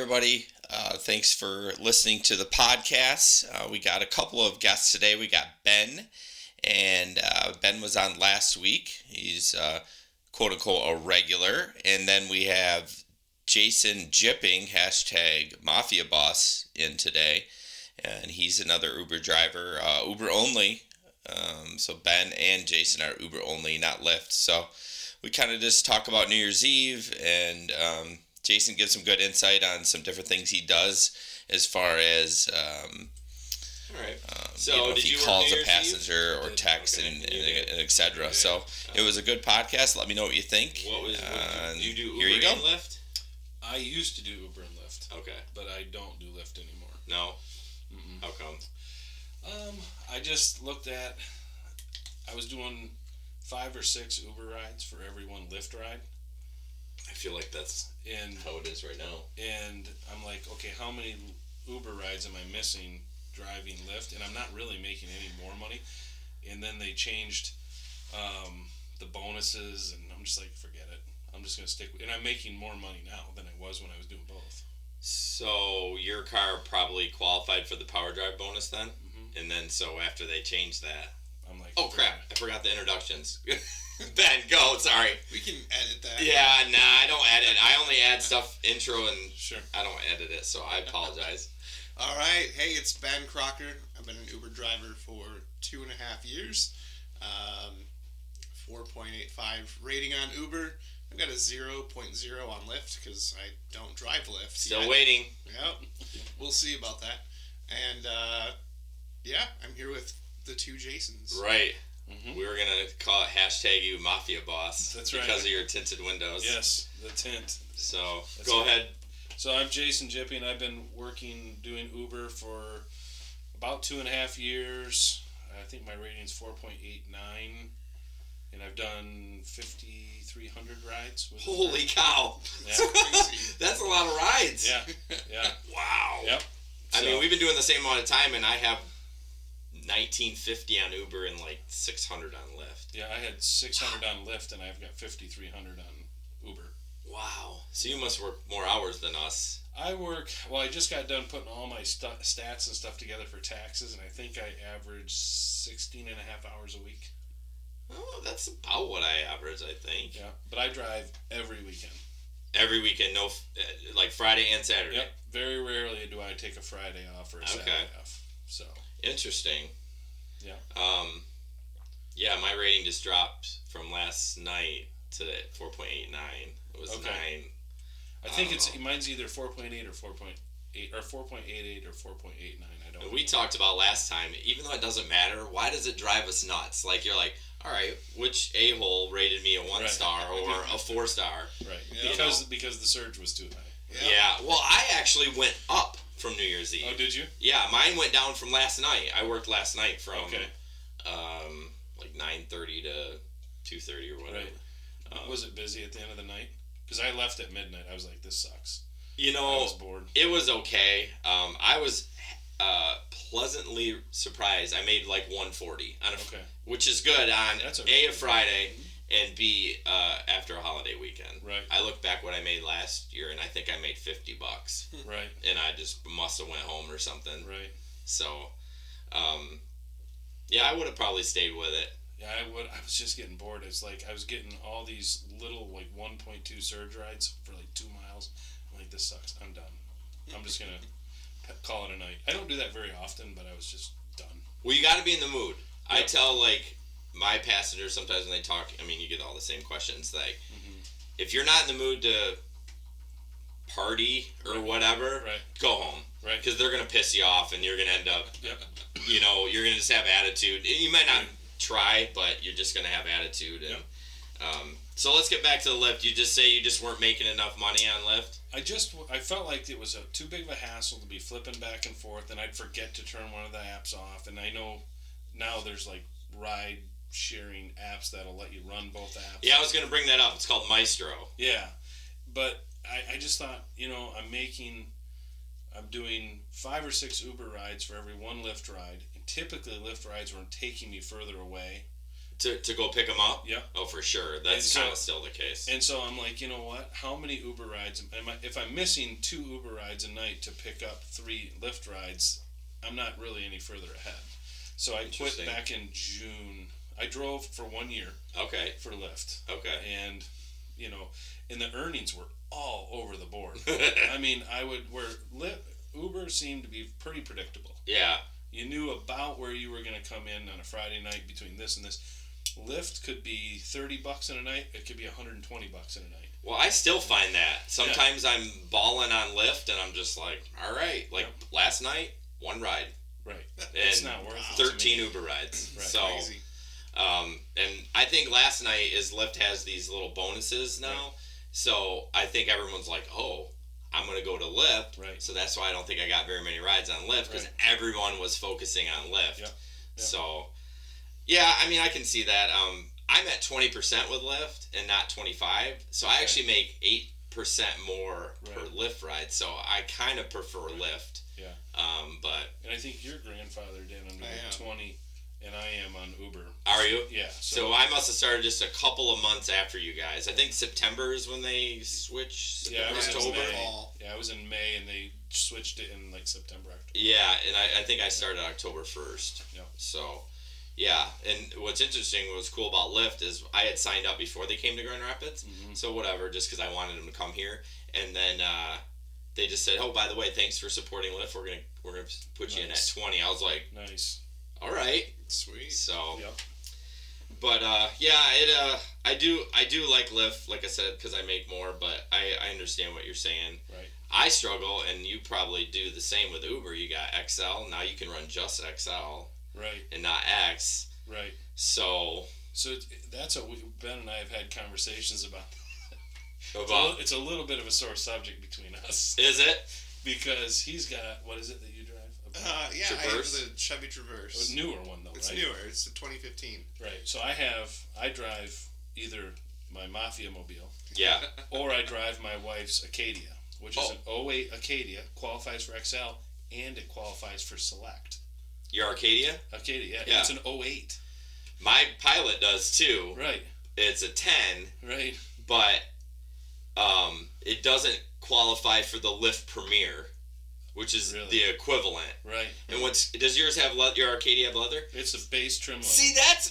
everybody. Thanks for listening to the podcast. We got a couple of guests today. We got Ben, and Ben was on last week. He's quote-unquote a regular. And then we have Jason Jipping, hashtag Mafia boss, in today. And he's another Uber driver, Uber only. So Ben and Jason are Uber only, not Lyft. So we kind of just talk about New Year's Eve, and Jason gives some good insight on some different things he does as far as all right. So if he calls a passenger or texts and etc. Okay. So it was a good podcast. Let me know what you think. What do you do? Uber here you go. and Lyft? I used to do Uber and Lyft. Okay. But I don't do Lyft anymore. No. Mm-mm. How come? I just looked at. I was doing 5 or 6 Uber rides for every one Lyft ride. I feel like that's how it is right now. And I'm like, okay, how many Uber rides am I missing driving Lyft? And I'm not really making any more money. And then they changed the bonuses, and I'm just like, forget it. I'm just going to stick with it. And I'm making more money now than I was when I was doing both. So your car probably qualified for the power drive bonus then? Mm-hmm. And then so after they changed that, I'm like, oh crap, I forgot the introductions. Ben, go, sorry. We can edit that. Yeah, I don't edit. I only add stuff, intro, and sure. I don't edit it, so I apologize. All right, hey, it's Ben Kraker. I've been an Uber driver for 2.5 years. 4.85 rating on Uber. I've got a 0.0 on Lyft because I don't drive Lyft. Still waiting. Yep, we'll see about that. And yeah, I'm here with the two Jasons. Right. Mm-hmm. We were going to call it hashtag you Mafia boss. That's right. Because of your tinted windows. Yes, the tint. So, That's go right. ahead. So I'm Jason Jipping. I've been doing Uber for about 2.5 years. I think my rating's 4.89. And I've done 5,300 rides. With Holy cow. Yeah. That's a lot of rides. Yeah. Wow. Yep. I mean, we've been doing the same amount of time, and I have 1950 on Uber and like 600 on Lyft. Yeah, I had 600 on Lyft, and I've got 5,300 on Uber. Wow. So you must work more hours than us. I just got done putting all my stats and stuff together for taxes, and I think I average 16 and a half hours a week. Oh, that's about what I average, I think. Yeah, but I drive every weekend. Every weekend, no, like Friday and Saturday. Yep. Very rarely do I take a Friday off or a Saturday off. So. Interesting. Yeah. Yeah, my rating just dropped from last night to 4.89. It was 9. I think mine's either 4.8 or 4.8 or 4.88 or 4.89. I don't know. We talked about last time, even though it doesn't matter, why does it drive us nuts? Like, you're like, all right, which a-hole rated me a 1-star or a 4-star? Right. Yeah. Because the surge was too high. Yeah. Well, I actually went up from New Year's Eve. Oh, did you? Yeah, mine went down from last night. I worked last night from like 9:30 to 2:30 or whatever. Right. Was it busy at the end of the night? Because I left at midnight. I was like, this sucks. You know, I was bored. It was okay. I was pleasantly surprised. I made like 140 on which is good on a Friday and B after a holiday weekend. Right. I look back what I made last year, and I think I made $50. Right. And I just must have went home or something. Right. So, yeah, I would have probably stayed with it. Yeah, I would. I was just getting bored. It's like I was getting all these little like 1.2 surge rides for like 2 miles. I'm like, this sucks. I'm done. I'm just gonna call it a night. I don't do that very often, but I was just done. Well, you got to be in the mood. Yep. I tell like my passengers sometimes when they talk. I mean, you get all the same questions. Like, if you're not in the mood to party or whatever, go home. Right. Because they're gonna piss you off, and you're gonna end up. You know, you're gonna just have attitude. You might not try, but you're just gonna have attitude. And so let's get back to the Lyft. You just say you just weren't making enough money on Lyft. I felt like it was too big of a hassle to be flipping back and forth, and I'd forget to turn one of the apps off. And I know now there's like ride sharing apps that'll let you run both apps. Yeah, I was gonna bring that up. It's called Maestro. Yeah, but I just thought, I'm doing 5 or 6 Uber rides for every one Lyft ride. And typically, Lyft rides were taking me further away. To go pick them up? Yeah. Oh, for sure. That's kind of still the case. And so I'm like, you know what? How many Uber rides if I'm missing 2 Uber rides a night to pick up 3 Lyft rides, I'm not really any further ahead. So I quit back in June. I drove for 1 year. Okay. For Lyft. Okay. And, you know, and the earnings were all over the board. I mean, Uber seemed to be pretty predictable. Yeah. You knew about where you were going to come in on a Friday night between this and this. Lyft could be $30 in a night. It could be $120 in a night. Well, I still find that. Sometimes I'm balling on Lyft, and I'm just like, all right. Like, last night, 1 ride. Right. And it's not worth it. 13 Uber rides. Right. So, Crazy. and I think last night is Lyft has these little bonuses now. Right. So, I think everyone's like, oh, I'm going to go to Lyft. Right. So, that's why I don't think I got very many rides on Lyft, because everyone was focusing on Lyft. Yep. So, yeah, I mean, I can see that. I'm at 20% with Lyft and not 25, so I actually make 8% more per Lyft ride. So I kind of prefer Lyft. Yeah. But and I think you're grandfathered in under 20, and I am on Uber. Are you? Yeah. So I must have started just a couple of months after you guys. I think September is when they switched. Yeah, I was October. in May. Yeah, I was in May, and they switched it in like September, October. Yeah, and I think I started October 1st. Yeah. So. Yeah, and what's interesting, what's cool about Lyft is I had signed up before they came to Grand Rapids, so whatever, just because I wanted them to come here, and then they just said, oh, by the way, thanks for supporting Lyft. We're gonna put you in at 20. I was like, nice, all right, sweet. So, yep. But I do like Lyft, like I said, because I make more, but I understand what you're saying. Right. I struggle, and you probably do the same with Uber. You got XL, now you can run just XL. Right. And not X. Right. So that's what Ben and I have had conversations about. About it's a little bit of a sore subject between us. Is it? Because he's got, what is it that you drive? Yeah, Traverse? I have the Chevy Traverse. A newer one though, It's right? newer. It's a 2015. Right. So I drive either my Mafia mobile. Yeah. Or I drive my wife's Acadia, which is an 08 Acadia, qualifies for XL, and it qualifies for Select. Your Arcadia? Acadia, yeah. It's an 08. My Pilot does too. Right. It's a 10. Right. But it doesn't qualify for the Lyft Premier, which is the equivalent. Right. And does yours have your Arcadia have leather? It's a base trim leather. See, that's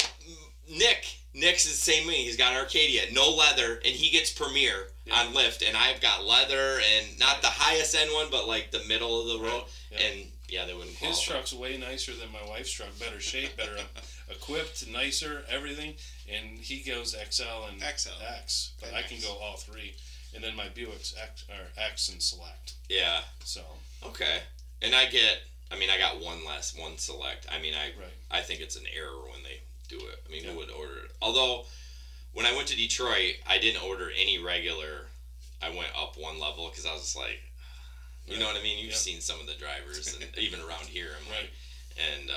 Nick's is the same way. He's got Arcadia, no leather, and he gets Premier on Lyft, and I've got leather, and not the highest end one, but like the middle of the road, and they wouldn't qualify. His truck's way nicer than my wife's truck. Better shape, better equipped, nicer, everything. And he goes XL and X. But I can go all 3. And then my Buick's X and Select. Yeah. So. Okay. And I got one Select. I think it's an error when they do it. I mean, who would order it? Although, when I went to Detroit, I didn't order any regular. I went up one level because I was just like, you know what I mean? You've seen some of the drivers, and even around here, I'm like, and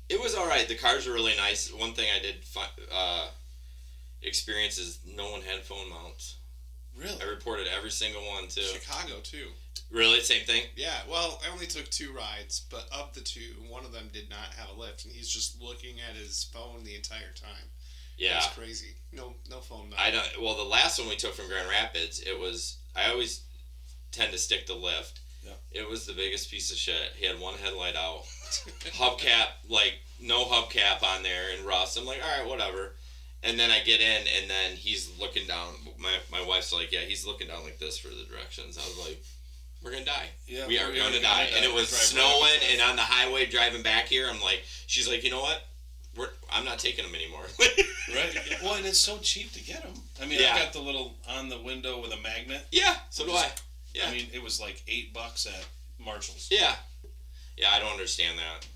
it was all right. The cars were really nice. One thing I did experience is no one had phone mounts. Really? I reported every single one too. Chicago too. Really? Same thing? Yeah. Well, I only took 2 rides, but of the 2, one of them did not have a lift, and he's just looking at his phone the entire time. Yeah. It's crazy. No phone mount. I don't. Well, the last one we took from Grand Rapids, I always tend to stick to Lyft. Yeah. It was the biggest piece of shit. He had one headlight out, hubcap, like no hubcap on there, and rust. I'm like, all right, whatever. And then I get in, and then he's looking down. My wife's like, yeah, he's looking down like this for the directions. I was like, we're gonna die. Yeah, we are going to die. And it was snowing, and on the highway driving back here, I'm like, she's like, you know what? I'm not taking them anymore. Right. Well, and it's so cheap to get them. I mean, I got the little on the window with a magnet. Yeah. So do I. Yeah. I mean, it was like $8 at Marshall's. Yeah. Yeah, I don't understand that.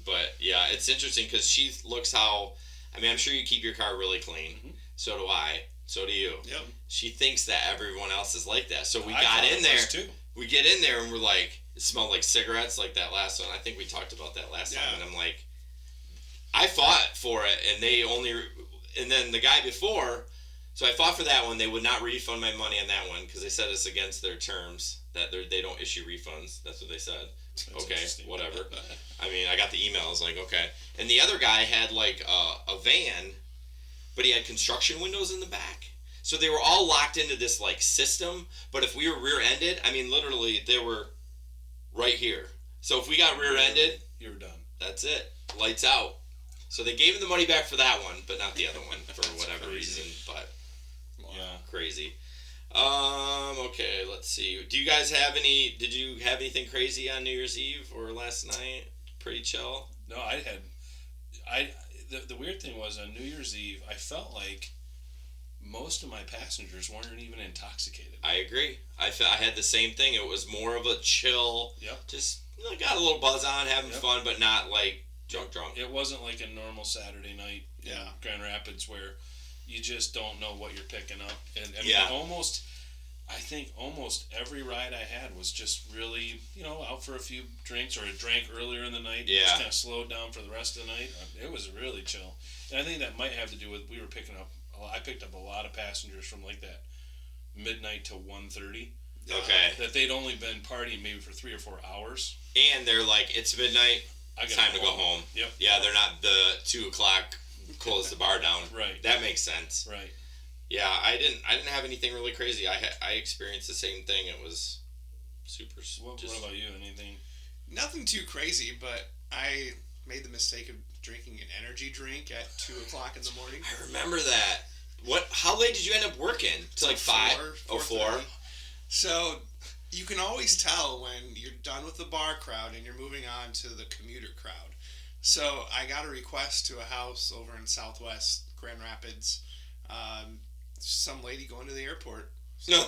But yeah, it's interesting because she looks how. I mean, I'm sure you keep your car really clean. Mm-hmm. So do I. So do you. Yep. She thinks that everyone else is like that. So we got in there. Too. We get in there and we're like, it smelled like cigarettes, like that last one. I think we talked about that last time. And I'm like, I fought for it, and then the guy before. So I fought for that one. They would not refund my money on that one because they said it's against their terms that they don't issue refunds. That's what they said. That's okay, whatever. I mean, I got the email. I was like, okay. and the other guy had like a van, but he had construction windows in the back. So they were all locked into this like system. But if we were rear-ended, I mean, literally, they were right here. So if we got rear-ended, you're done. That's it. Lights out. So they gave him the money back for that one, but not the other one for whatever reason. But yeah, crazy. Okay, let's see. Did you have anything crazy on New Year's Eve or last night? Pretty chill? No, the weird thing was on New Year's Eve, I felt like most of my passengers weren't even intoxicated. I agree. I had the same thing. It was more of a chill. Yep. Just got a little buzz on, having fun, but not like drunk. It wasn't like a normal Saturday night in Grand Rapids where you just don't know what you're picking up. And I mean, I think almost every ride I had was just really, out for a few drinks, or a drink earlier in the night. Yeah. Just kind of slowed down for the rest of the night. It was really chill. And I think that might have to do with I picked up a lot of passengers from like that midnight to 1:30. Okay. That they'd only been partying maybe for 3 or 4 hours. And they're like, it's midnight, it's time to go home. Yep. Yeah, they're not the 2 o'clock close the bar down. Right. That makes sense. Right. Yeah, I didn't have anything really crazy. I experienced the same thing. It was super. What about you? Anything? Nothing too crazy, but I made the mistake of drinking an energy drink at 2 o'clock in the morning. I remember that. How late did you end up working? To like 5? 4? So you can always tell when you're done with the bar crowd and you're moving on to the commuter crowd. So I got a request to a house over in Southwest Grand Rapids. Some lady going to the airport. So No.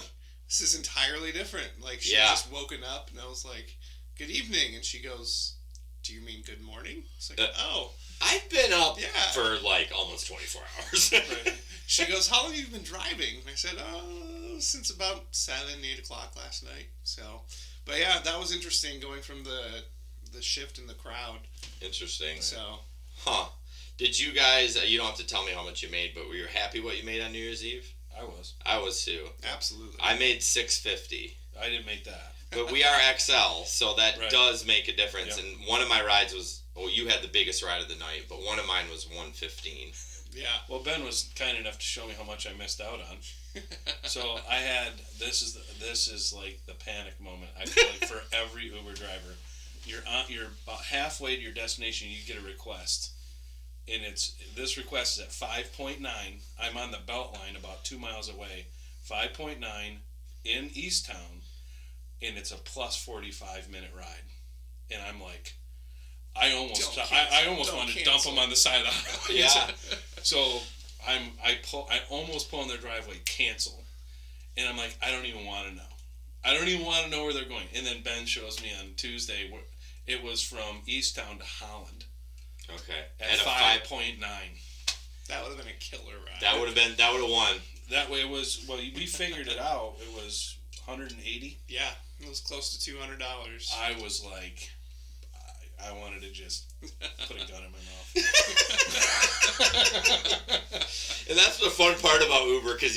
This is entirely different. Like, she just woken up and I was like, good evening. And she goes, do you mean good morning? It's like, I've been up for like almost 24 hours. Right. She goes, how long have you been driving? And I said, since about 7, 8 o'clock last night. So, but yeah, that was interesting going from the shift in the crowd. Interesting. So. Huh. Did you guys, you don't have to tell me how much you made, but were you happy what you made on New Year's Eve? I was too. Absolutely. I made $650. I didn't make that. But we are XL, so that does make a difference. Yep. And one of my rides was, you had the biggest ride of the night, but one of mine was $115. Yeah. Well, Ben was kind enough to show me how much I missed out on. So I had, this is like the panic moment. I feel like for every Uber driver, you're about halfway to your destination, you get a request. And this request is at 5.9. I'm on the belt line about 2 miles away. 5.9 in Easttown, and it's a plus 45-minute ride. And I'm like, I almost wanted to dump them on the side of the highway. Yeah. So I almost pull in their driveway, cancel. And I'm like, I don't even want to know. I don't even want to know where they're going. And then Ben shows me on Tuesday where it was from Easttown to Holland. Okay. At 5.9. That would have been a killer ride. That would have won. That way it was, we figured it out. It was $180. Yeah, it was close to $200. I was like, I wanted to just put a gun in my mouth. And that's the fun part about Uber, because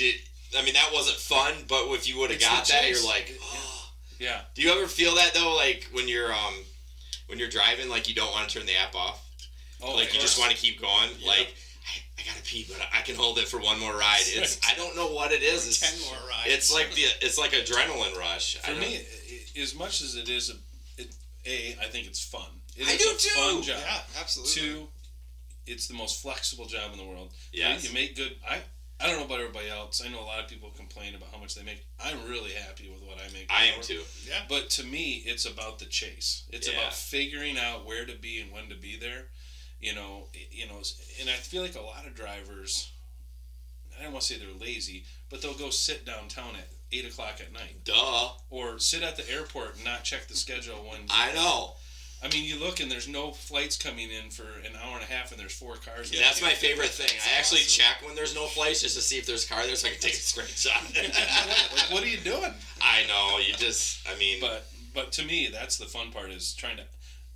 that wasn't fun, but if you would have got that, you're like, oh. Yeah. Do you ever feel that though, like when you're driving, like you don't want to turn the app off? Oh, like you just want to keep going? Yeah. Like, I gotta pee, but I can hold it for one more ride. I don't know what it is. It's 10 more rides. It's like adrenaline rush. For me, as much as it is, I think it's fun. I do too. Fun job. Yeah, absolutely. 2, it's the most flexible job in the world. Yes. You make good. I don't know about everybody else. I know a lot of people complain about how much they make. I'm really happy with what I make. I am too. Yeah. But to me, it's about the chase. It's about figuring out where to be and when to be there. And I feel like a lot of drivers, I don't want to say they're lazy, but they'll go sit downtown at 8 o'clock at night. Duh. Or sit at the airport and not check the schedule when. I know. I mean, you look and there's no flights coming in for an hour and a half, and there's 4 cars. Yeah, that's my favorite thing. I actually check when there's no flights just to see if there's a car there, so I can take a screenshot. Like, what are you doing? I know. But to me, that's the fun part, is trying to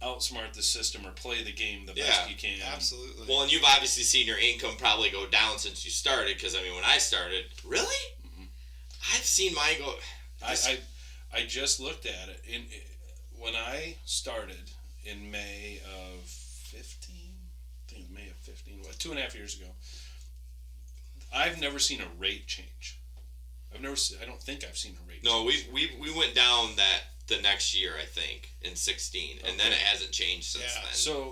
outsmart the system or play the game the best you can. Absolutely. Well, and you've obviously seen your income probably go down since you started, because when I started, really? Mm-hmm. I've seen mine go. I just looked at it when I started in May of 15. 2.5 years ago. I've never seen a rate change. I don't think I've seen a rate No, change. we went down that the next year, I think, in 16, and then it hasn't changed since then.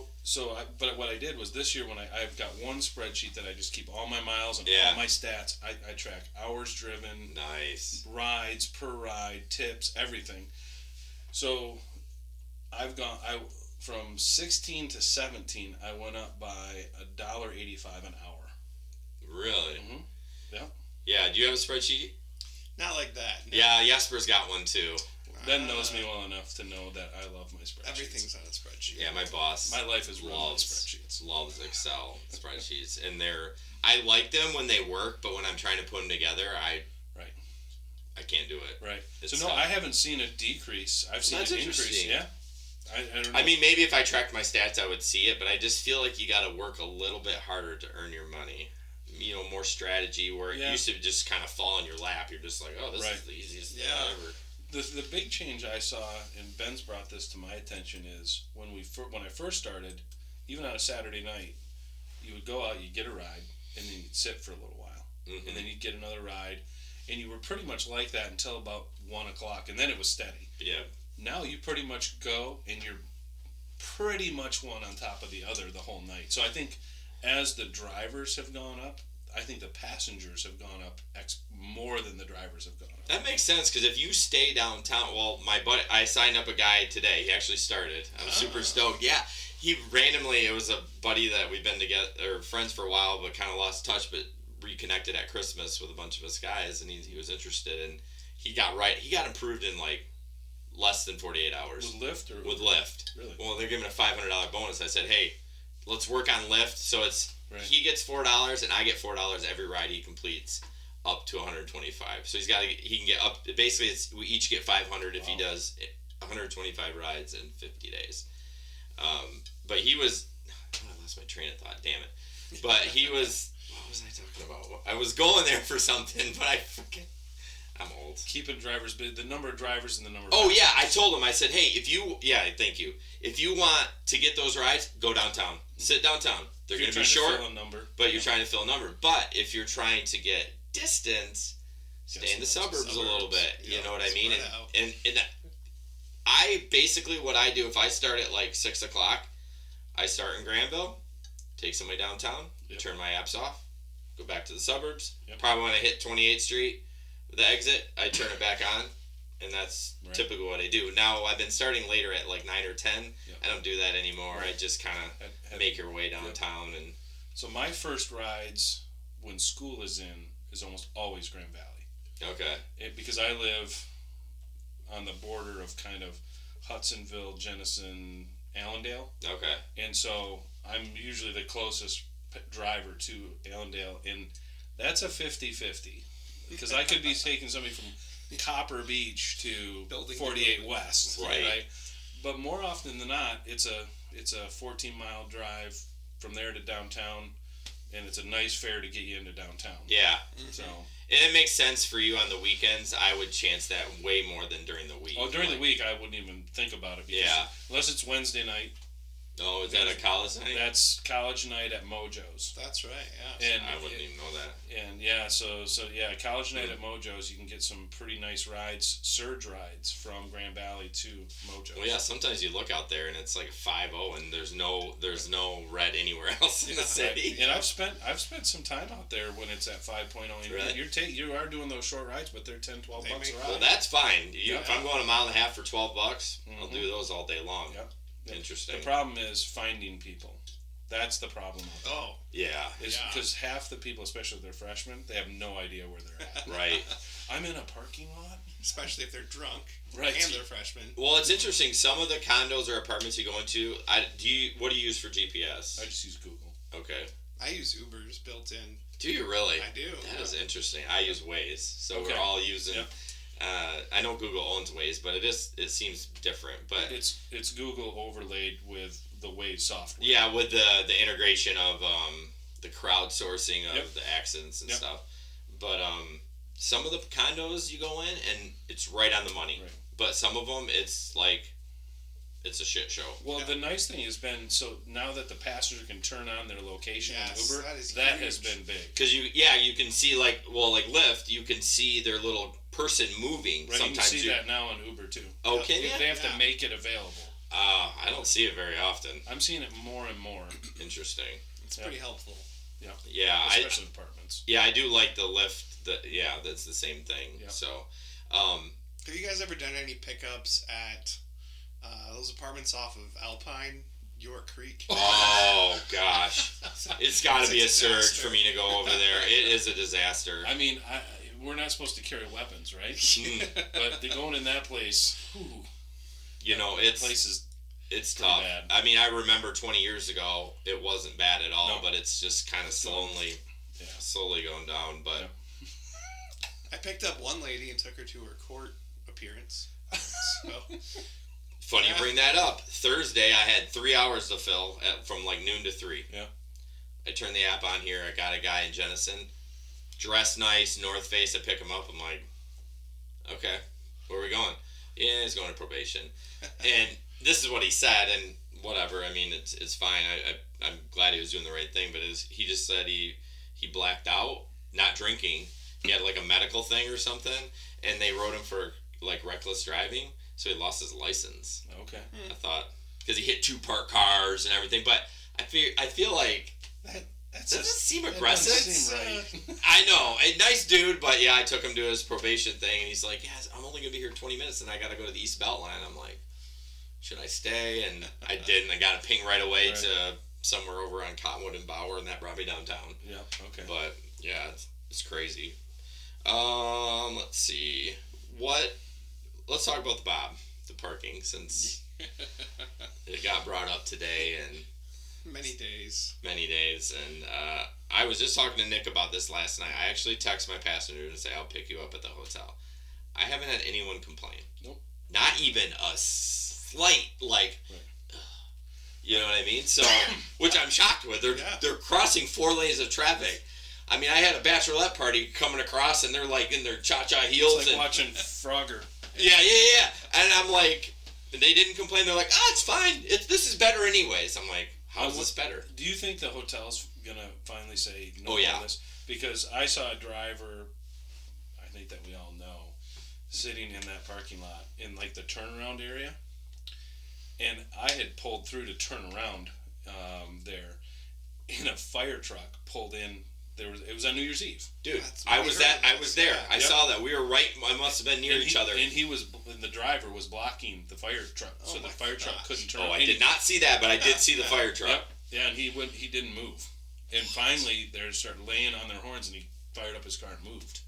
But what I did was this year when I've got one spreadsheet that I just keep all my miles and all my stats. I track hours driven, Nice. rides per ride, tips, everything. So from 16 to 17, I went up by $1.85 an hour. Really? Mm-hmm. Yeah. Yeah. Do you have a spreadsheet? Not like that. No. Yeah, Jesper's got one too. Ben knows me well enough to know that I love my spreadsheets. Everything's on a spreadsheet. Yeah, my boss. My life is run on spreadsheets. Loves Excel spreadsheets, and I like them when they work, but when I'm trying to put them together, I can't do it. Right. It's so no, I haven't seen a decrease. I've seen an increase. Yeah. I don't know. I mean, maybe if I tracked my stats, I would see it, but I just feel like you got to work a little bit harder to earn your money. You know, more strategy where it used to just kind of fall in your lap. You're just like, oh, this is the easiest thing ever. The big change I saw, and Ben's brought this to my attention, is when I first started, even on a Saturday night, you would go out, you'd get a ride, and then you'd sit for a little while, and then you'd get another ride, and you were pretty much like that until about 1 o'clock, and then it was steady. Yeah. Now you pretty much go, and you're pretty much one on top of the other the whole night. So I think as the drivers have gone up, I think the passengers have gone up more than the drivers have gone up. That makes sense, because if you stay downtown, well, my buddy, I signed up a guy today. He actually started. I'm super stoked. Yeah, he randomly, it was a buddy that we've been together, or friends for a while, but kind of lost touch, but reconnected at Christmas with a bunch of us guys, and he was interested, and he got approved in like less than 48 hours. With Lyft? Or with Lyft. Really? Well, they're giving a $500 bonus. I said, hey, let's work on Lyft, so it's he gets $4 and I get $4 every ride he completes up to 125. So he can get up. Basically, we each get 500 if he does 125 rides in 50 days. But he was. I lost my train of thought. Damn it. But he was. What was I talking about? I was going there for something, but I forget. I'm old. Keeping drivers, the number of drivers and the number of Oh, yeah. I told him, I said, hey, thank you. If you want to get those rides, go downtown. Sit downtown. They're going to be short, but you're trying to fill a number. But if you're trying to get distance, stay in the suburbs a little bit. You know what I mean? And I basically, what I do, if I start at like 6 o'clock, I start in Granville, take somebody downtown, turn my apps off, go back to the suburbs. Probably when I hit 28th Street, the exit, I turn it back on, and that's typically what I do. Now, I've been starting later at like 9 or 10. I don't do that anymore. I just kind of make your way downtown. And so my first rides when school is in is almost always Grand Valley. Okay. Because I live on the border of kind of Hudsonville, Jenison, Allendale. Okay. And so I'm usually the closest driver to Allendale, and that's a 50-50. Because I could be taking somebody from Copper Beach to 48 West, right? But more often than not, it's a 14-mile drive from there to downtown, and it's a nice fare to get you into downtown. Yeah. So. And it makes sense for you on the weekends. I would chance that way more than during the week. Oh, during the week, I wouldn't even think about it. Unless it's Wednesday night. Oh, is that a college night? That's college night at Mojo's. That's right, yeah. And I wouldn't even know that. And college night at Mojo's, you can get some pretty nice rides, surge rides from Grand Valley to Mojo's. Well, yeah, sometimes you look out there and it's like 5-0 and there's no red anywhere else in the city. And I've spent some time out there when it's at 5.0. Really? You are doing those short rides, but they're $10-12 a ride. Well, that's fine. If I'm going a mile and a half for $12, I'll do those all day long. Yep. Interesting. The problem is finding people. That's the problem. Oh. Yeah. Because half the people, especially if they're freshmen, they have no idea where they're at. Right. I'm in a parking lot. Especially if they're drunk. Right. And they're freshmen. Well, it's interesting. Some of the condos or apartments you go into, what do you use for GPS? I just use Google. Okay. I use Uber's built in. Do you really? I do. That is interesting. I use Waze. So we're all using... Yep. I know Google owns Waze, but it seems different. But it's Google overlaid with the Waze software. Yeah, with the integration of the crowdsourcing of the accidents and stuff. But some of the condos you go in and it's right on the money. Right. But some of them it's like it's a shit show. Well, the nice thing has been, so now that the passenger can turn on their location in Uber, that has been big. Because you can see like Lyft, you can see their little person moving. Right, Sometimes you can see that now on Uber too. Oh, can you? They have to make it available. I don't see it very often. I'm seeing it more and more. Interesting. It's pretty helpful. Yeah. Yeah. Especially apartments. Yeah, I do like the Lyft. That's the same thing. Yeah. So, have you guys ever done any pickups at those apartments off of Alpine, York Creek? Oh gosh, it's got to be a surge disaster. for me to go over there. It is a disaster. I mean, we're not supposed to carry weapons, right? But they're going in that place. Whew, it's tough. bad. I mean, I remember 20 years ago, it wasn't bad at all, but it's just kind of slowly going down. But I picked up one lady and took her to her court appearance. So. Funny you bring that up. Thursday, I had 3 hours to fill from like noon to 3. Yeah. I turned the app on here. I got a guy in Jenison, dressed nice, North Face. I pick him up. I'm like, okay, where are we going? Yeah, he's going to probation. And this is what he said, and whatever. I mean, it's fine. I'm glad he was doing the right thing, but he just said he blacked out, not drinking. He had like a medical thing or something, and they wrote him for like reckless driving, so he lost his license. Okay. I thought because he hit 2 parked cars and everything, but I feel like that doesn't seem aggressive. Doesn't seem right. I know, a nice dude, but yeah, I took him to his probation thing, and he's like, "Yeah, I'm only gonna be here 20 minutes, and I gotta go to the East Beltline." I'm like, "Should I stay?" And I didn't. I got a ping right away to somewhere over on Cottonwood and Bauer, and that brought me downtown. Yeah. Okay. But yeah, it's crazy. Let's see. Let's talk about the parking, since it got brought up today and Many days. And I was just talking to Nick about this last night. I actually text my passenger and say I'll pick you up at the hotel. I haven't had anyone complain. Nope. Not even a slight, like, you know what I mean? So, which I'm shocked with. They're crossing 4 lanes of traffic. I mean, I had a bachelorette party coming across, and they're like in their cha-cha heels. It's like watching Frogger. Yeah. And I'm like, they didn't complain. They're like, it's fine. This is better anyways. I'm like, how is this better? Do you think the hotel's gonna finally say no to this? Because I saw a driver, I think that we all know, sitting in that parking lot in like the turnaround area, and I had pulled through to turn around there, and a fire truck pulled in. It was on New Year's Eve. Dude, I was there. I saw that. We were right. I must have been near each other. And the driver was blocking the fire truck, so the fire truck couldn't turn. Oh, I did not see that, but I did see the fire truck. Yep. Yeah, and he didn't move. And finally, they started laying on their horns, and he fired up his car and moved.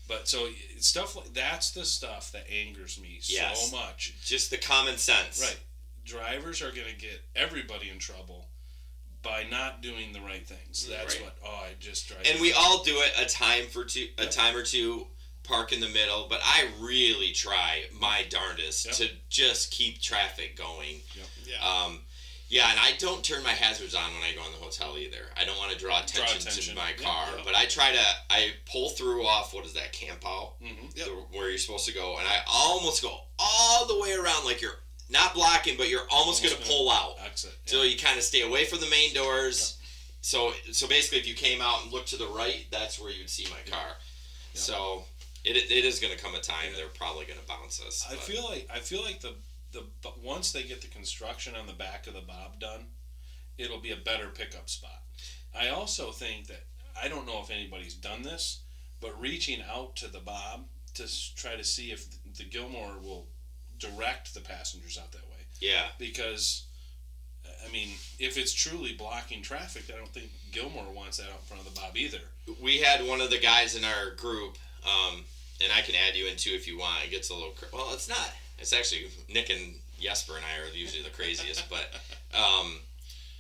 But so stuff like that's the stuff that angers me so much. Just the common sense. Right. Drivers are going to get everybody in trouble by not doing the right things. That's what. I just drive. And we all do it a time or two. Park in the middle, but I really try my darndest to just keep traffic going. Yep. Yeah, and I don't turn my hazards on when I go in the hotel either. I don't want to draw attention to my car, but I pull through off, what is that, Camp Out? Mm-hmm. Where you're supposed to go, and I almost go all the way around, like you're not blocking, but you're almost going to pull out. Exit. So you kind of stay away from the main doors. Yep. So basically, if you came out and looked to the right, that's where you'd see my car. Yep. So it is going to come a time they're probably going to bounce us. I feel like the once they get the construction on the back of the Bob done, it'll be a better pickup spot. I also think that, I don't know if anybody's done this, but reaching out to the Bob to try to see if the Gilmore will direct the passengers out that way. Yeah. Because, I mean, if it's truly blocking traffic, I don't think Gilmore wants that out in front of the Bob either. We had one of the guys in our group, and I can add you in too if you want. It gets a little well, it's not. It's actually Nick and Jesper and I are usually the craziest, but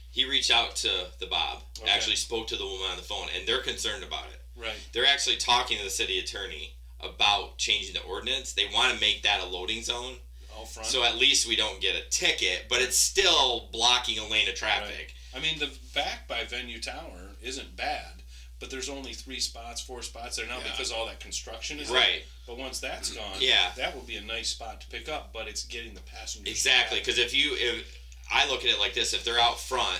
he reached out to the Bob, actually spoke to the woman on the phone, and they're concerned about it. Right. They're actually talking to the city attorney about changing the ordinance. They want to make that a loading zone. All front. So at least we don't get a ticket, but it's still blocking a lane of traffic. Right. I mean, the back by Venue Tower isn't bad, but there's only 3 spots, 4 spots there now because all that construction is right. there. But once that's gone, that will be a nice spot to pick up. But it's getting the passengers. Exactly, because if I look at it like this, if they're out front,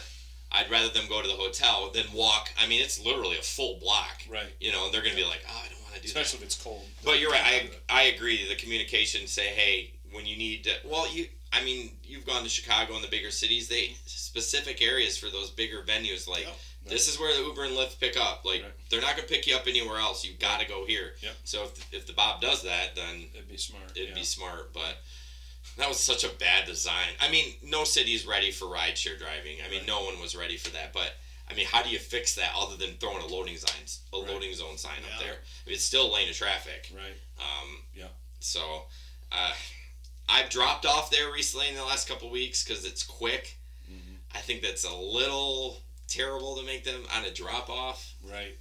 I'd rather them go to the hotel than walk. I mean, it's literally a full block. Right. You know, and they're going to be like, oh, I don't want to do Especially that. if it's cold. But you're right. I agree. The communication, say, hey, when you need to, you've gone to Chicago and the bigger cities, they specific areas for those bigger venues, like, this is where the Uber and Lyft pick up. Like, they're not going to pick you up anywhere else. You've got to go here. Yep. So if the Bob does that, then it'd be smart. It'd be smart, but that was such a bad design. I mean, no city is ready for rideshare driving. I mean, no one was ready for that. But I mean, how do you fix that other than throwing a loading zone sign up there? I mean, it's still a lane of traffic. Right. So, I've dropped off there recently in the last couple of weeks because it's quick. Mm-hmm. I think that's a little terrible to make them on a drop off. Right.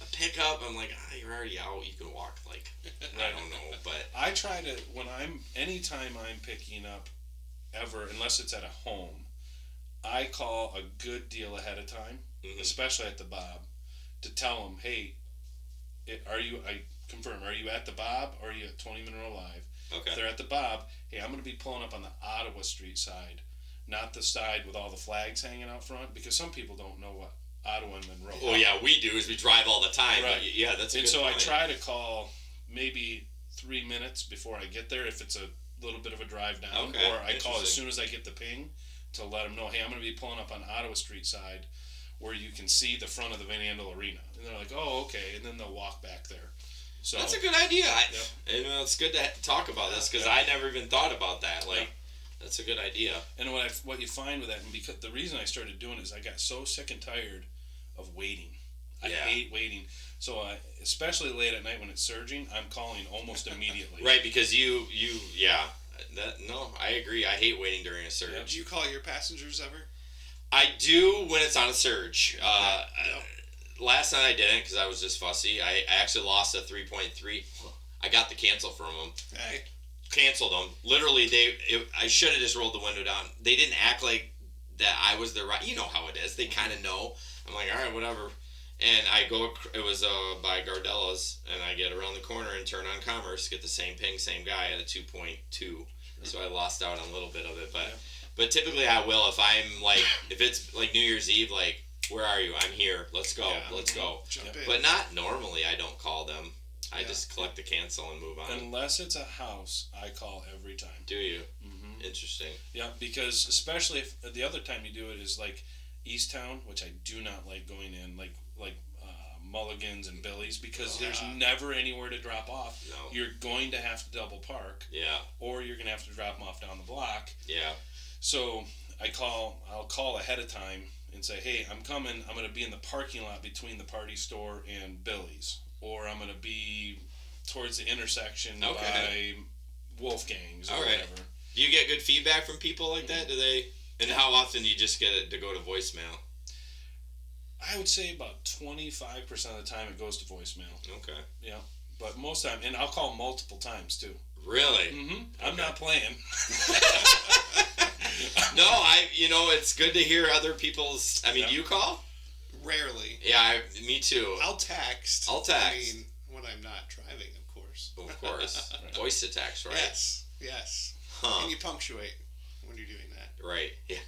A pickup, I'm like, you're already out. You can walk. Like, I don't know, but I try to anytime I'm picking up, ever, unless it's at a home, I call a good deal ahead of time, especially at the Bob, to tell them, hey, are you at the Bob or are you at 20 Monroe Live? Okay. If they're at the Bob, hey, I'm going to be pulling up on the Ottawa Street side, not the side with all the flags hanging out front, because some people don't know what Ottawa and Monroe. Well, yeah, we do, is we drive all the time. Right. But yeah, that's a good point. point. I try to call maybe 3 minutes before I get there if it's a little bit of a drive down. Okay. Or I call as soon as I get the ping to let them know, hey, I'm going to be pulling up on Ottawa Street side where you can see the front of the Van Andel Arena. And they're like, oh, okay. And then they'll walk back there. So that's a good idea. And it's good to talk about this because I never even thought about that. Like, that's a good idea. And what you find with that, and because the reason I started doing it is I got so sick and tired of waiting. I hate waiting. So especially late at night when it's surging, I'm calling almost immediately. Right, because I agree. I hate waiting during a surge. Do you call your passengers ever? I do when it's on a surge. Last night I didn't because I was just fussy. I actually lost a 3.3. I got the cancel from them. Hey. Canceled them. Literally, I should have just rolled the window down. They didn't act like that I was the right. You know how it is. They kind of know. I'm like, all right, whatever. And I go. It was by Gardella's, and I get around the corner and turn on Commerce, get the same ping, same guy at a 2.2. So I lost out on a little bit of it, but typically I will if it's like New Year's Eve, like, where are you? I'm here. Let's go. Let's go. Jump in. But not normally. I don't call them. I just collect the cancel and move on. Unless it's a house, I call every time. Do you? Mm-hmm. Interesting. Yeah, because especially if the other time you do it is like Easttown, which I do not like going in, like Mulligan's and Billy's, because there's never anywhere to drop off. No. You're going to have to double park. Yeah. Or you're going to have to drop them off down the block. Yeah. So I'll call ahead of time and say, hey, I'm coming. I'm going to be in the parking lot between the party store and Billy's. Or I'm going to be towards the intersection by Wolfgang's or whatever. Do you get good feedback from people like that? Do they? And how often do you just get it to go to voicemail? I would say about 25% of the time it goes to voicemail. Okay. Yeah. But most of the time, and I'll call multiple times too. Really? Mm-hmm. Okay. I'm not playing. No, it's good to hear other people's. I mean, do you call? Rarely. Yeah, me too. I'll text. I mean, when I'm not driving, of course. Of course. Voice to text, right? Yes. Huh. And you punctuate when you're doing that. Right. Yeah.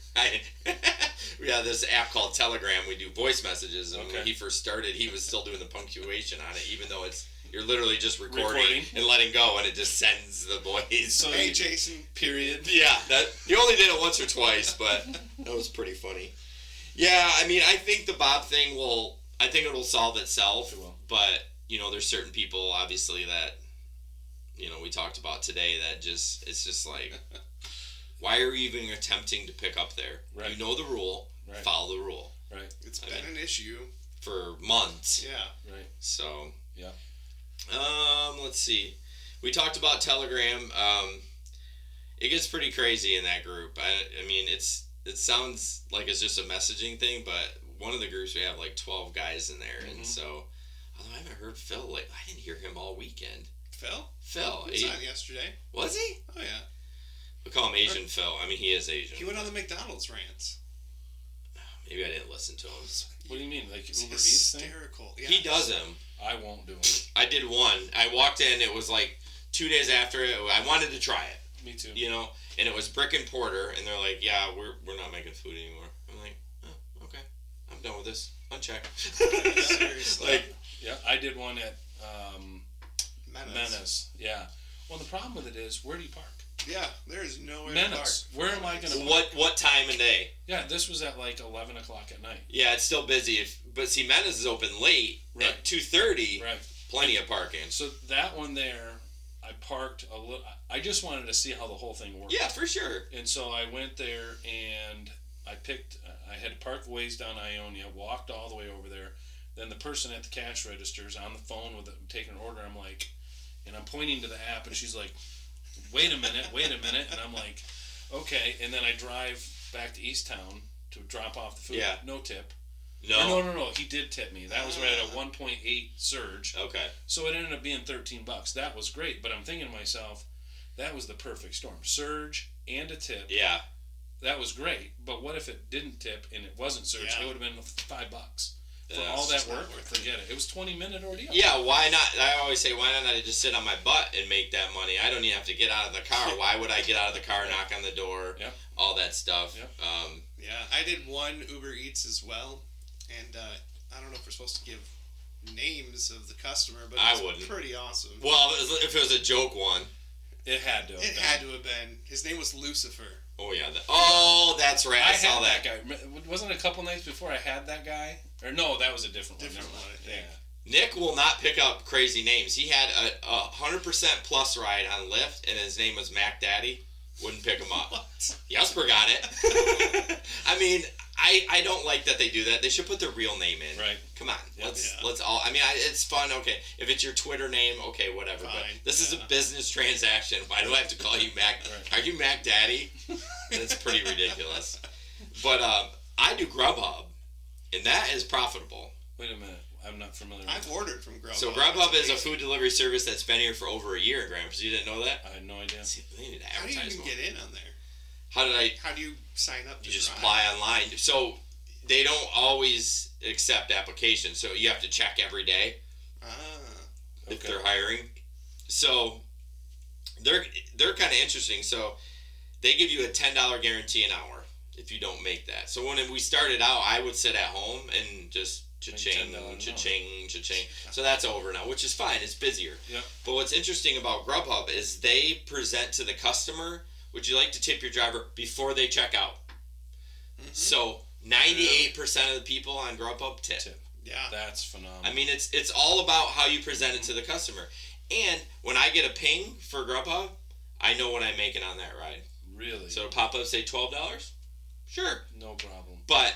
We have this app called Telegram. We do voice messages, and when he first started, he was still doing the punctuation on it, even though you're literally just recording and letting go, and it just sends the voice. So hey, Jason. Period. Yeah. You only did it once or twice, but that was pretty funny. Yeah, I mean, I think the Bob thing it'll solve itself. It will. But, there's certain people, obviously, that, we talked about today that it's just like, why are you even attempting to pick up there? Right. You know the rule. Right. Follow the rule. Right. It's been an issue. For months. Yeah. Right. So. Yeah. Let's see. We talked about Telegram. It gets pretty crazy in that group. I mean, it sounds like it's just a messaging thing, but one of the groups we have like 12 guys in there, and so although I haven't heard Phil, I didn't hear him all weekend. Phil, he was on yesterday. Was he? Oh yeah. We call him Asian Phil. I mean, he is Asian. He went on the McDonald's rants. Maybe I didn't listen. listen to him. What do you mean, like It's Uber Eats thing? hysterical. Yeah. He does them. I won't do it. I did one. I walked in. It was like 2 days after it. I wanted to try it. Me too. You know, and it was brick and porter, and they're like, "Yeah, we're not making food anymore." I'm like, "Oh, okay, I'm done with this. Uncheck." Seriously. Like, Yeah, I did one at Menace. Menace. Yeah. Well, the problem with it is, where do you park? Yeah, there is nowhere to park. Menace. Where am I going to park? what time of day? Yeah, this was at like 11 o'clock at night. Yeah, it's still busy. But see, Menace is open late Right. at 2:30. Right. Plenty of parking. So that one there, I parked a little. I just wanted to see how the whole thing worked. Yeah, for sure. And so I went there and I had to park ways down Ionia, walked all the way over there. Then the person at the cash register is on the phone with taking an order. I'm like, and I'm pointing to the app, and she's like, wait a minute. And I'm like, okay. And then I drive back to Easttown to drop off the food. Yeah. No tip. No. Or no. He did tip me. That was right at a 1.8 surge. Okay. So it ended up being $13. That was great. But I'm thinking to myself, that was the perfect storm. Surge and a tip. Yeah. That was great. But what if it didn't tip and it wasn't surge? Yeah. It would have been $5. For Yeah, all it's that just not work, worth forget it. It was 20-minute ordeal. Yeah, why not? I always say, why not I just sit on my butt and make that money? I don't even have to get out of the car. Why would I get out of the car, knock on the door, Yep. all that stuff? Yep. Yeah, I did one Uber Eats as well, and I don't know if we're supposed to give names of the customer, but I it's wouldn't. pretty awesome. Well, if it was a joke one. It had to have It been. had to have been. His name was Lucifer. Oh, yeah. That's right. I saw had that. that guy. Wasn't it a couple nights before I had that guy? Or no, that was a different one. Different Never mind. one, I think. Yeah. Nick will not pick up crazy names. He had a 100% plus ride on Lyft, and his name was Mac Daddy. Wouldn't pick him up. What? Jasper got it. I mean, I don't like that they do that. They should put their real name in. Right. Come on, Yep. let's all. I mean, it's fun. Okay, if it's your Twitter name, okay, whatever. But Fine, this is yeah. a business transaction. Why do I have to call you Mac? Right. Are you Mac Daddy? That's pretty ridiculous. But I do Grubhub, and that is profitable. Wait a minute. I'm not familiar with I've ordered from Grubhub. So Grubhub It's is a amazing. food delivery service that's been here for over a year in Grand Rapids. You didn't know that? I had no idea. See, they need to How do you advertise even more. get in on there? How did I? How do you sign up? You to just drive? apply online. So they don't always accept applications. So you have to check every day if Okay. they're hiring. So they're kind of interesting. So they give you a $10 guarantee an hour if you don't make that. So when we started out, I would sit at home and just cha-ching, $10 an hour. cha-ching, cha-ching. So that's over now, which is fine. It's busier. Yep. But what's interesting about Grubhub is they present to the customer, would you like to tip your driver before they check out? Mhm. So 98% of the people on Grubhub tip. Yeah. That's phenomenal. I mean, it's all about how you present it to the customer. And when I get a ping for Grubhub, I know what I'm making on that ride. Really? So it'll pop up, say $12? Sure. No problem. But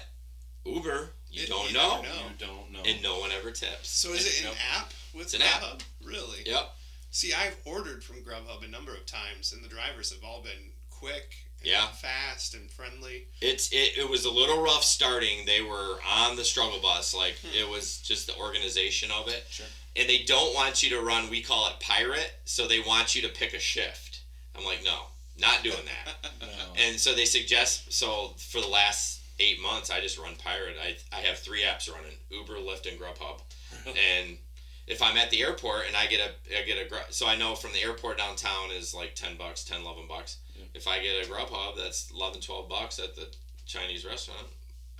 Uber, you don't know. never know. You don't know. And no one ever tips. So is it an Yep. app with It's an Grubhub? app. Really? Yep. See, I've ordered from Grubhub a number of times, and the drivers have all been quick, and Yeah. fast, and friendly. It was a little rough starting. They were on the struggle bus. Like, it was just the organization of it. Sure. And they don't want you to run, we call it pirate, so they want you to pick a shift. I'm like, no, not doing that. No. And so they suggest, so for the last 8 months, I just run pirate. I have 3 apps running, Uber, Lyft, and Grubhub. And if I'm at the airport and I get a so I know from the airport downtown is like $10, $11. Yeah. If I get a Grubhub, that's $11, $12 at the Chinese restaurant.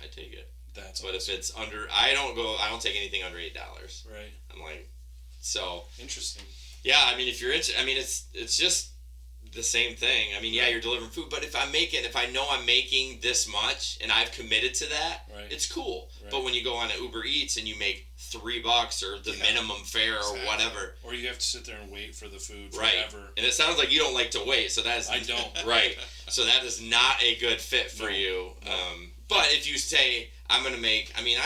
I take it. That's But if it's under, I don't take anything under $8. right. I'm like, so Interesting. yeah. I mean, if you're into, I mean, it's just the same thing. I mean, yeah, you're delivering food, but if I know I'm making this much and I've committed to that, Right. it's cool. Right. But when you go on to Uber Eats and you make $3 or the minimum fare Exactly. or whatever, Or you have to sit there and wait for the food right? forever. And it sounds like you don't like to wait, so that's I don't. right. So that is not a good fit for No. you. No. But if you say I'm gonna make, I mean,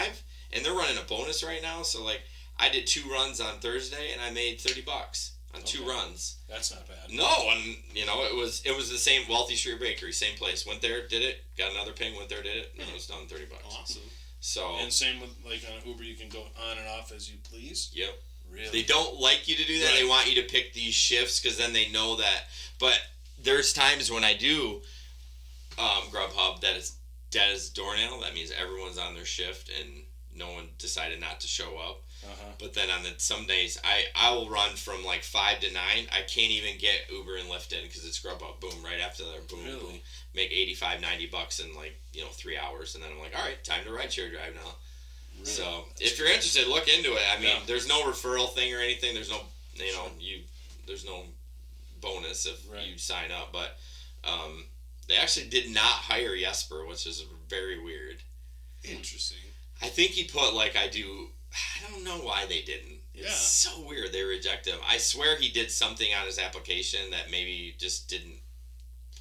and they're running a bonus right now, so like I did 2 runs on Thursday and I made $30 on 2 Okay. runs. That's not bad. No, and it was the same Wealthy Street Bakery, same place. Went there, did it, got another ping, went there, did it, and it was done $30. Awesome. So And same with like on Uber, you can go on and off as you please. yep. Really? They don't like you to do that. Right. They want you to pick these shifts because then they know that. But there's times when I do Grubhub that dead as a doornail. That means everyone's on their shift and no one decided not to show up. But then on some days, I will run from like 5 to 9. I can't even get Uber and Lyft in because it's Grubhub. Boom, right after that, boom, Really? boom. Make $85-$90 in like 3 hours, and then I'm like, all right, time to rideshare drive now. Really? So if you're interested, look into it. I mean, there's no referral thing or anything. There's no there's no bonus if you sign up. But they actually did not hire Jesper, which is very weird. Interesting. I think he put like I do. I don't know why they didn't. It's so weird they rejected him. I swear he did something on his application that maybe just didn't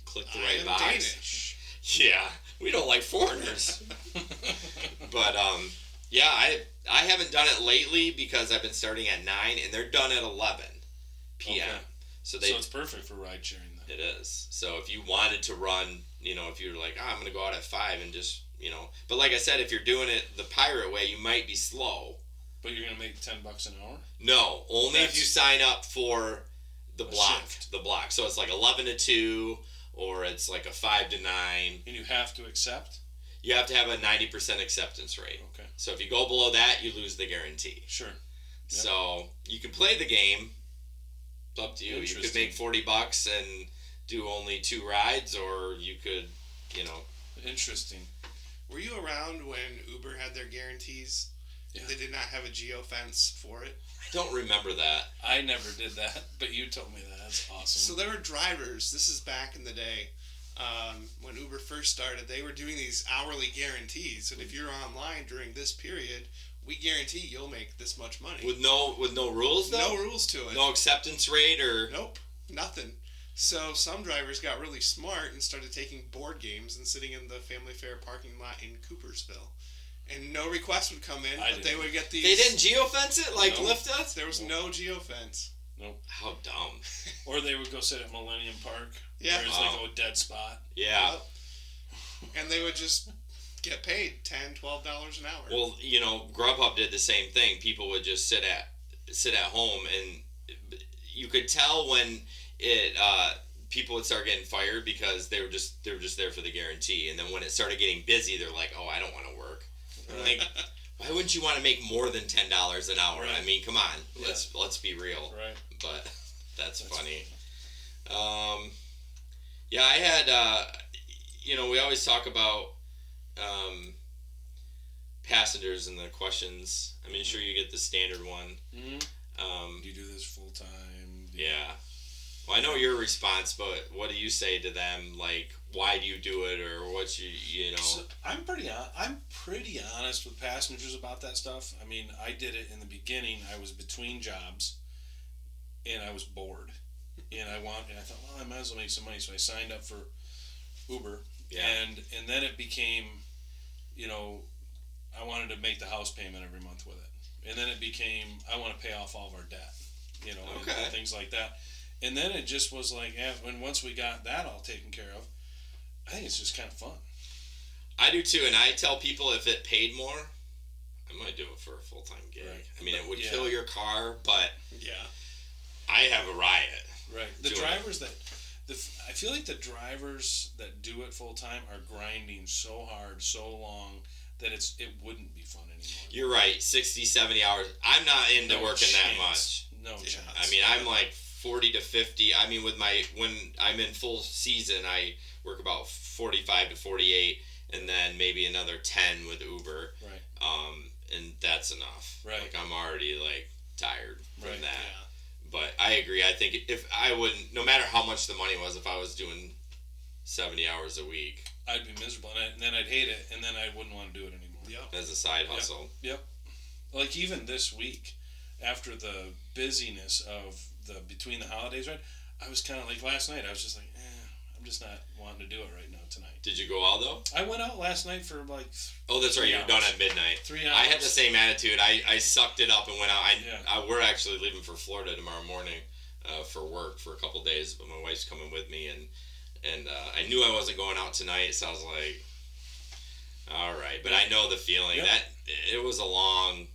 click the right box. Danish. Yeah, we don't like foreigners. But yeah, I haven't done it lately because I've been starting at 9 and they're done at 11 p.m. Okay. So it's perfect for ride sharing then. It is. So if you wanted to run, if you're like, I'm going to go out at 5 and just, but like I said, if you're doing it the pirate way, you might be slow. But you're going to make $10 an hour? No, only if you sign up for the block. Shift. The block. So it's like 11 to 2 or it's like a 5 to 9. And you have to accept? You have to have a 90% acceptance rate. Okay. So if you go below that, you lose the guarantee. Sure. Yep. So you can play the game. It's up to you. You could make $40 and do only 2 rides, or you could, Interesting. Were you around when Uber had their guarantees? Yeah. And they did not have a geofence for it? I don't remember that. I never did that, but you told me that. That's awesome. So there were drivers. This is back in the day. When Uber first started, they were doing these hourly guarantees. And if you're online during this period, we guarantee you'll make this much money. With no rules, though? No rules to it. No acceptance rate or... Nope. Nothing. So some drivers got really smart and started taking board games and sitting in the Family Fair parking lot in Coopersville. And no requests would come in, but they would get these... They didn't geofence it like Nope. Lyft does? There was no geofence. Nope. How dumb. Or they would go sit at Millennium Park. Yeah. Where it's like a dead spot. Yeah. Yep. And they would just get paid $10, $12 an hour. Well, Grubhub did the same thing. People would just sit at home, and you could tell when people would start getting fired because they were just there for the guarantee. And then when it started getting busy, they're like, "Oh, I don't want to work." Like, why wouldn't you want to make more than $10 an hour? Right. I mean, come on, let's be real. Right. But that's funny. Yeah, I had. We always talk about passengers and the questions. I mean, sure, you get the standard one. Mm-hmm. Do you do this full time? Yeah. Well, I know your response, but what do you say to them? Like, why do you do it, or what's So I'm pretty honest with passengers about that stuff. I mean, I did it in the beginning. I was between jobs, and I was bored, and I thought, well, I might as well make some money, so I signed up for Uber. Yeah. And then it became, I wanted to make the house payment every month with it, and then it became I want to pay off all of our debt, and things like that. And then it just was like, when once we got that all taken care of, I think it's just kind of fun. I do too, and I tell people if it paid more, I might do it for a full-time gig. Right. I mean, it would kill your car, but yeah, I have a riot. Right. The drivers I feel like the drivers that do it full-time are grinding so hard, so long, that it wouldn't be fun anymore. You're right, 60, 70 hours. I'm not into working that much. No chance. I mean, I'm like 40 to 50. I mean, when I'm in full season, I work about 45 to 48, and then maybe another 10 with Uber. Right. And that's enough. Right. Like, I'm already like tired from that. Yeah. But I agree. I think if I wouldn't, no matter how much the money was, if I was doing 70 hours a week, I'd be miserable, and then I'd hate it, and then I wouldn't want to do it anymore. Yep. as a side hustle. Yep. Like even this week, after the busyness of the between the holidays, right? I was kind of like last night. I was just like, I'm just not wanting to do it right now tonight. Did you go out though? I went out last night for like. Oh, that's right. You were done at midnight. 3 hours. I had the same attitude. I sucked it up and went out. We're actually leaving for Florida tomorrow morning for work for a couple days, but my wife's coming with me, and I knew I wasn't going out tonight, so I was like, all right. But I know the feeling that it was a long.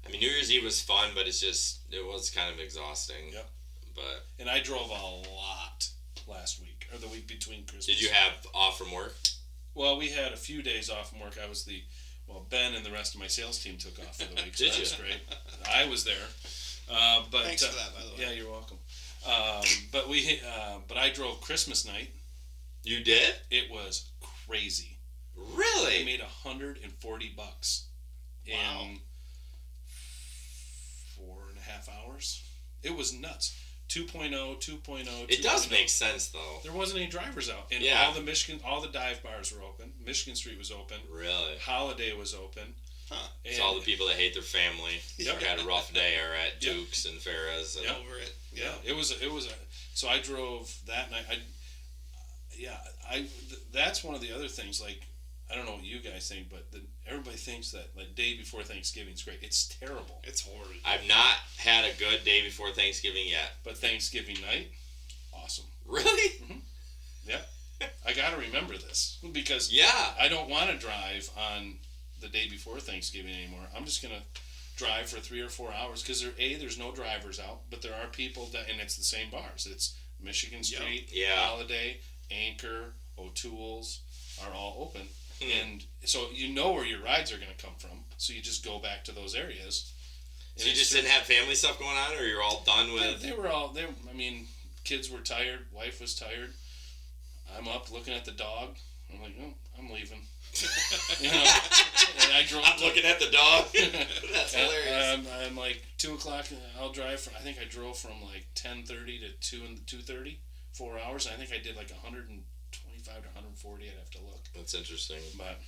I mean, New Year's Eve was fun, but it was kind of exhausting. Yep. But and I drove a lot last week or the week between Christmas. Did you have off from work? Well, we had a few days off from work. Ben and the rest of my sales team took off for the week, so that was great. I was there. Thanks for that, by the way. Yeah, you're welcome. But I drove Christmas night. You did? It was crazy. Really? I made $140 in 4.5 hours. It was nuts. 2.0, 2.0. It does make sense though. There wasn't any drivers out, and all the dive bars were open. Michigan Street was open. Really? Holiday was open. Huh. So all the people that hate their family or had a rough day are at Duke's and Farrah's and over it. Yeah, it was so I drove that night. That's one of the other things. Like, I don't know what you guys think, but everybody thinks that like day before Thanksgiving's great. It's terrible. It's horrid. I've not had a good day before Thanksgiving yet. But Thanksgiving night, awesome. Really? Mm-hmm. Yeah. I got to remember this because I don't want to drive on the day before Thanksgiving anymore. I'm just going to drive for 3 or 4 hours because there's no drivers out, but there are people and it's the same bars. It's Michigan Street, Holiday, Anchor, O'Toole's are all open. And so you know where your rides are going to come from. So you just go back to those areas. So you just didn't have family stuff going on, or you're all done with? They were all there. I mean, kids were tired. Wife was tired. I'm up looking at the dog. I'm like, no, I'm leaving. And I drove. I'm looking at the dog. That's hilarious. I'm like 2:00. I'll drive. I think I drove from like 10:30 to 2:30, 4 hours. And I think I did like 125 to 140. I'd have to look. That's interesting. But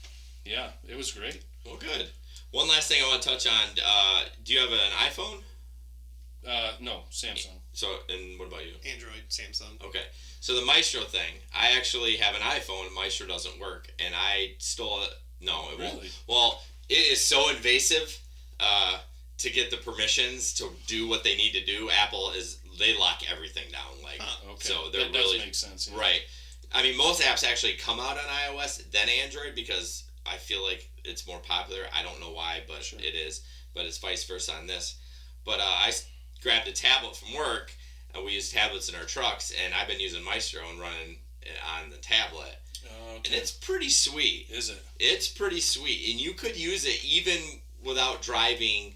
yeah, it was great. Well, good. One last thing I want to touch on. Do you have an iPhone? No, Samsung. So, and what about you? Android, Samsung. Okay. So the Maestro thing, I actually have an iPhone and Maestro doesn't work, and I stole it. No, it won't. Really? Well, it is so invasive to get the permissions to do what they need to do. Apple they lock everything down. Like, okay. So they're that really does make sense. Yeah. Right. I mean, most apps actually come out on iOS then Android because I feel like it's more popular. I don't know why, but it is. But it's vice versa on this. But I grabbed a tablet from work, and we use tablets in our trucks, and I've been using Maestro and running it on the tablet. Okay. And it's pretty sweet. Is it? It's pretty sweet. And you could use it even without driving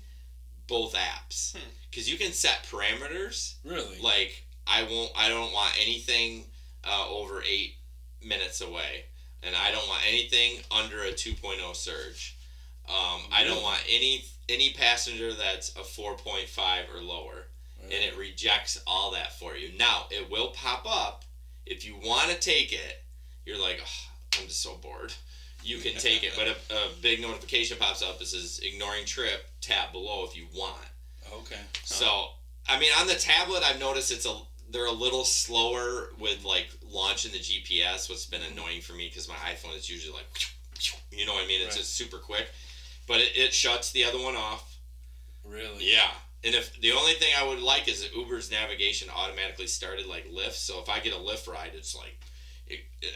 both apps. Because you can set parameters. Really? Like, I don't want anything over 8 minutes away. And I don't want anything under a 2.0 surge. I don't want any passenger that's a 4.5 or lower. Right. And it rejects all that for you. Now, it will pop up. If you want to take it, you're like, oh, I'm just so bored. You can take it. But a big notification pops up that says, ignoring trip, tap below if you want. Okay. So, I mean, on the tablet, I've noticed they're a little slower with, like, launching the GPS, what's been annoying for me because my iPhone is usually like, you know what I mean? It's just super quick. But it shuts the other one off. Really? Yeah. And if the only thing I would like is that Uber's navigation automatically started like Lyft. So if I get a Lyft ride, it's like,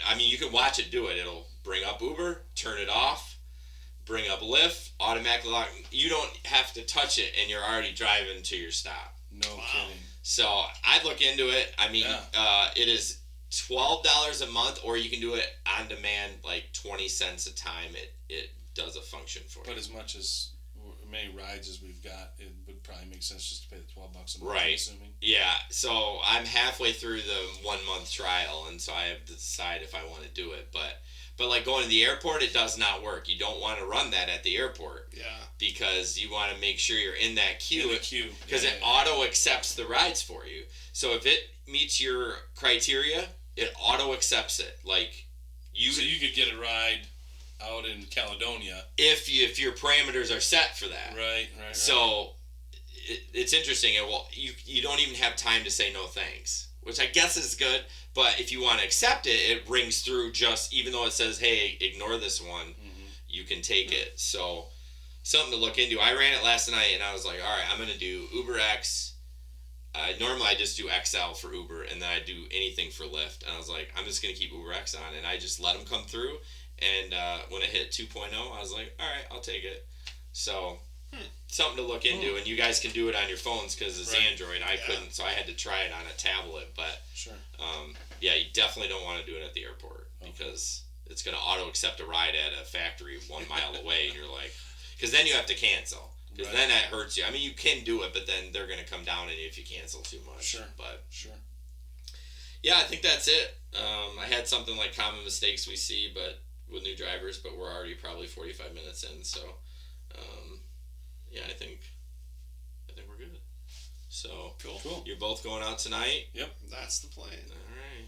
I mean, you can watch it do it. It'll bring up Uber, turn it off, bring up Lyft, automatically lock. You don't have to touch it, and you're already driving to your stop. No kidding. So I'd look into it. I mean, it is $12 a month, or you can do it on demand, like 20 cents a time. It does a function for you. But as many rides as we've got, it would probably make sense just to pay the $12 a month. Right. I'm assuming. Yeah. So I'm halfway through the 1 month trial, and so I have to decide if I want to do it. But like going to the airport, it does not work. You don't want to run that at the airport. Yeah. Because you want to make sure you're in that queue. Because it auto accepts the rides for you. So if it meets your criteria, it auto accepts it. Like So you could get a ride out in Caledonia if your parameters are set for that. Right. So it's interesting. You don't even have time to say no thanks, which I guess is good. But if you want to accept it, it rings through just even though it says, "Hey, ignore this one," you can take it. So something to look into. I ran it last night, and I was like, "All right, I'm gonna do Uber X." Normally I just do XL for Uber, and then I do anything for Lyft. And I was like, I'm just gonna keep Uber X on, and I just let them come through. And when it hit 2.0, I was like, all right, I'll take it. So something to look into, and you guys can do it on your phones because it's Android. I couldn't, so I had to try it on a tablet. But you definitely don't want to do it at the airport because it's going to auto accept a ride at a factory 1 mile away, and you're like, because then you have to cancel. Because then that hurts you. I mean, you can do it, but then they're going to come down on you if you cancel too much. Sure. But sure. Yeah, I think that's it. I had something like common mistakes we see, but with new drivers, but we're already probably 45 minutes in. So, yeah, I think we're good. So Cool. You're both going out tonight. Yep. That's the plan. All right.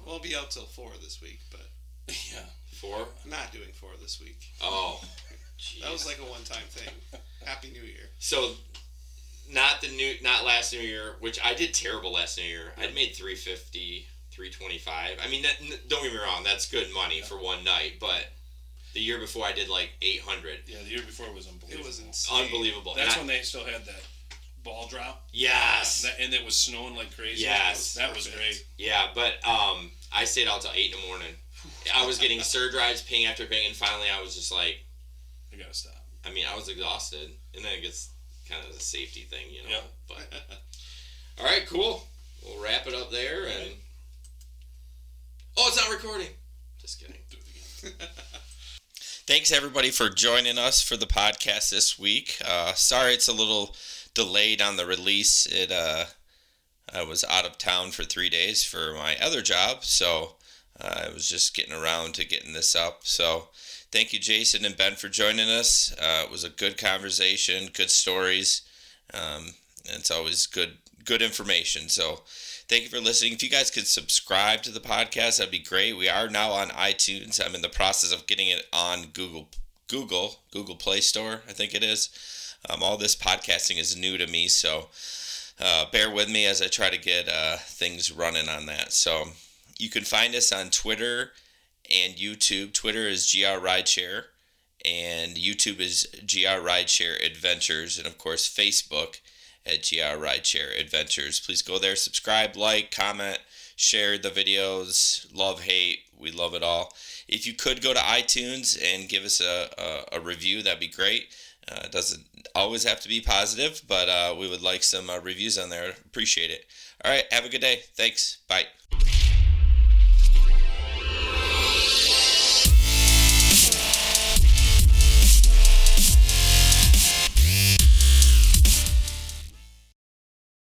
Well, I'll be out till 4 this week, but Yeah. 4. not doing 4 this week. Oh, jeez. That was like a one-time thing. Happy New Year. So, not last New Year, which I did terrible last New Year. I'd made $350, $325. I mean, don't get me wrong, that's good money for one night, but the year before I did like $800. Yeah, the year before was unbelievable. It was insane. Unbelievable. That's when they still had that ball drop. Yes. And it was snowing like crazy. Yes. That was great. Yeah, but I stayed out till 8 in the morning. I was getting surge rides, ping after ping, and finally I was just like, I gotta stop. I mean, I was exhausted, and then it gets kind of a safety thing, you know. Yep. But all right, cool. We'll wrap it up there, and oh, it's not recording. Just kidding. Do it again. Thanks everybody for joining us for the podcast this week. Sorry it's a little delayed on the release. I was out of town for 3 days for my other job, so I was just getting around to getting this up. So thank you, Jason and Ben, for joining us. It was a good conversation, good stories, and it's always good information. So thank you for listening. If you guys could subscribe to the podcast, that'd be great. We are now on iTunes. I'm in the process of getting it on Google Play Store, I think it is. All this podcasting is new to me, so bear with me as I try to get things running on that. So you can find us on Twitter and YouTube. Twitter is GR Rideshare, and YouTube is GR Rideshare Adventures, and of course Facebook at GR Rideshare Adventures. Please go there, subscribe, like, comment, share the videos, love, hate, we love it all. If you could go to iTunes and give us a review, that'd be great. It doesn't always have to be positive, but we would like some reviews on there. Appreciate it. All right, have a good day. Thanks. Bye.